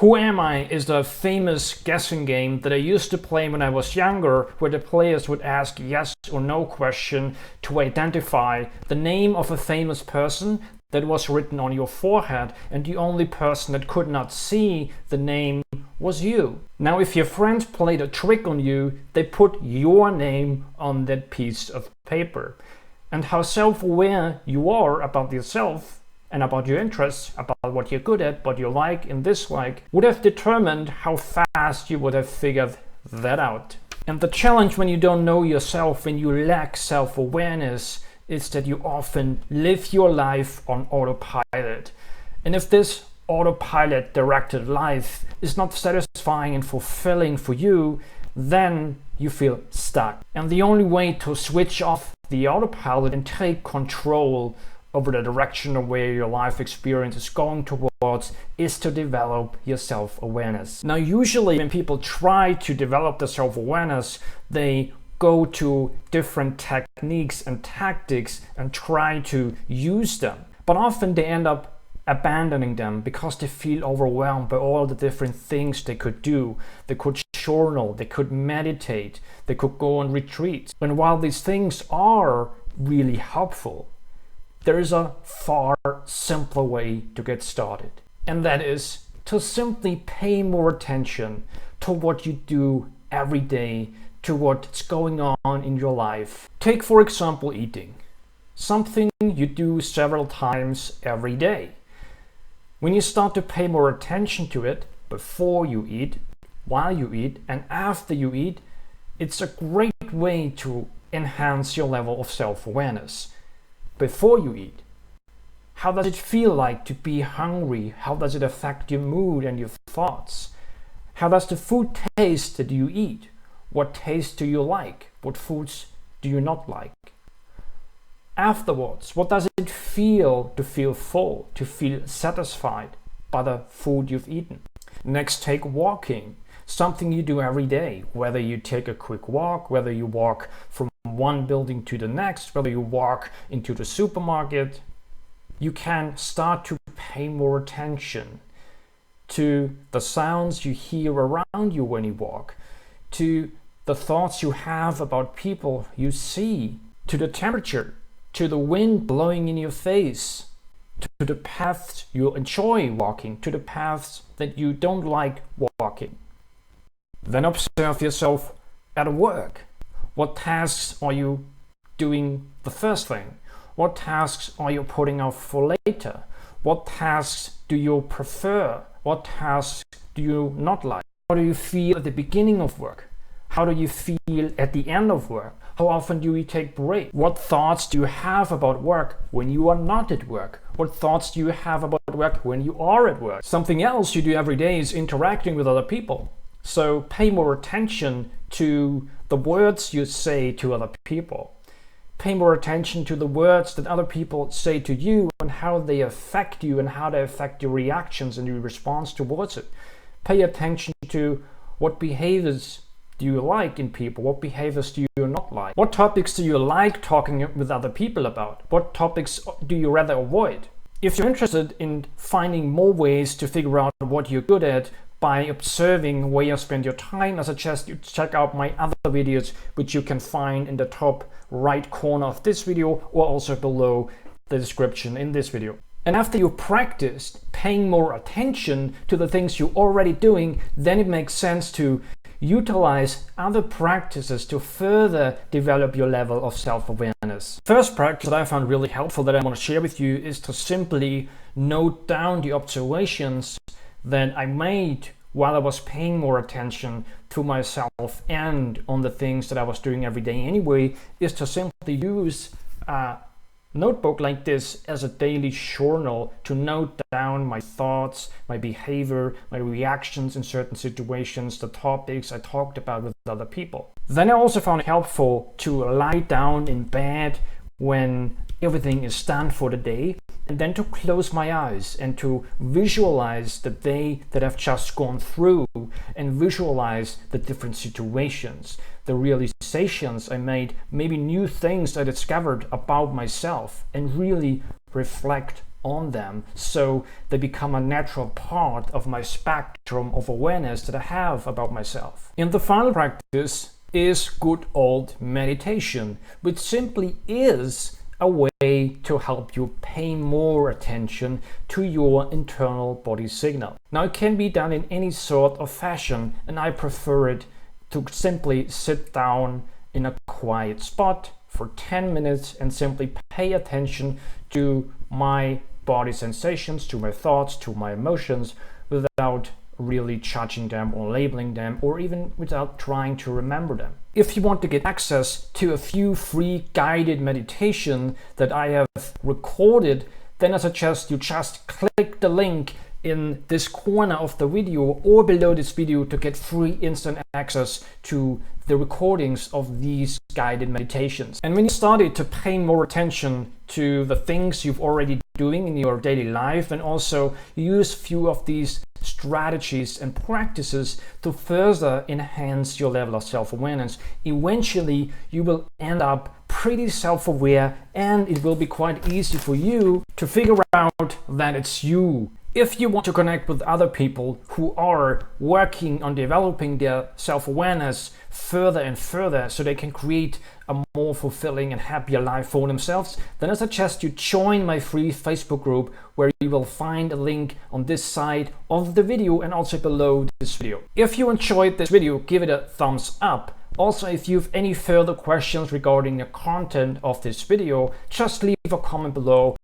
Who Am I is the famous guessing game that I used to play when I was younger, where the players would ask yes or no question to identify the name of a famous person that was written on your forehead, and the only person that could not see the name was you. Now, if your friends played a trick on you, they put your name on that piece of paper. And how self-aware you are about yourself and about your interests, about what you're good at, what you like and dislike, would have determined how fast you would have figured that out. And the challenge when you don't know yourself, when you lack self-awareness, is that you often live your life on autopilot. And if this autopilot directed life is not satisfying and fulfilling for you, then you feel stuck. And the only way to switch off the autopilot and take control over the direction of where your life experience is going towards is to develop your self-awareness. Now, usually when people try to develop the self-awareness, they go to different techniques and tactics and try to use them. But often they end up abandoning them because they feel overwhelmed by all the different things they could do. They could journal, they could meditate, they could go on retreats. And while these things are really helpful, there is a far simpler way to get started. And that is to simply pay more attention to what you do every day, to what's going on in your life. Take, for example, eating. Something you do several times every day. When you start to pay more attention to it before you eat, while you eat, and after you eat, it's a great way to enhance your level of self-awareness. Before you eat, how does it feel like to be hungry? How does it affect your mood and your thoughts? How does the food taste that you eat? What taste do you like? What foods do you not like? Afterwards, what does it feel to feel full, to feel satisfied by the food you've eaten? Next, take walking, something you do every day, whether you take a quick walk, whether you walk from one building to the next, whether you walk into the supermarket. You can start to pay more attention to the sounds you hear around you when you walk, to the thoughts you have about people you see, to the temperature, to the wind blowing in your face, to the paths you enjoy walking, to the paths that you don't like walking. Then observe yourself at work. What tasks are you doing the first thing? What tasks are you putting off for later? What tasks do you prefer? What tasks do you not like? How do you feel at the beginning of work? How do you feel at the end of work? How often do you take breaks? What thoughts do you have about work when you are not at work? What thoughts do you have about work when you are at work? Something else you do every day is interacting with other people. So pay more attention to the words you say to other people. Pay more attention to the words that other people say to you and how they affect you and how they affect your reactions and your response towards it. Pay attention to what behaviors do you like in people? What behaviors do you not like? What topics do you like talking with other people about? What topics do you rather avoid? If you're interested in finding more ways to figure out what you're good at by observing where you spend your time, I suggest you check out my other videos, which you can find in the top right corner of this video or also below the description in this video. And after you practiced paying more attention to the things you're already doing, then it makes sense to utilize other practices to further develop your level of self-awareness. First practice that I found really helpful that I want to share with you is to simply note down the observations that I made while I was paying more attention to myself and on the things that I was doing every day anyway, is to simply use a notebook like this as a daily journal to note down my thoughts, my behavior, my reactions in certain situations, the topics I talked about with other people. Then I also found it helpful to lie down in bed when everything is done for the day, and then to close my eyes and to visualize the day that I've just gone through and visualize the different situations, the realizations I made, maybe new things I discovered about myself, and really reflect on them, so they become a natural part of my spectrum of awareness that I have about myself. And the final practice is good old meditation, which simply is a way to help you pay more attention to your internal body signal. Now, it can be done in any sort of fashion, and I prefer it to simply sit down in a quiet spot for 10 minutes and simply pay attention to my body sensations, to my thoughts, to my emotions, without really judging them or labeling them, or even without trying to remember them. If you want to get access to a few free guided meditation that I have recorded, then I suggest you just click the link in this corner of the video or below this video to get free instant access to the recordings of these guided meditations. And when you started to pay more attention to the things you've already doing in your daily life, and also use few of these strategies and practices to further enhance your level of self-awareness, eventually you will end up pretty self-aware, and it will be quite easy for you to figure out that it's you. If you want to connect with other people who are working on developing their self-awareness further and further so they can create a more fulfilling and happier life for themselves, then I suggest you join my free Facebook group, where you will find a link on this side of the video and also below this video. If you enjoyed this video, give it a thumbs up. Also, if you have any further questions regarding the content of this video, just leave a comment below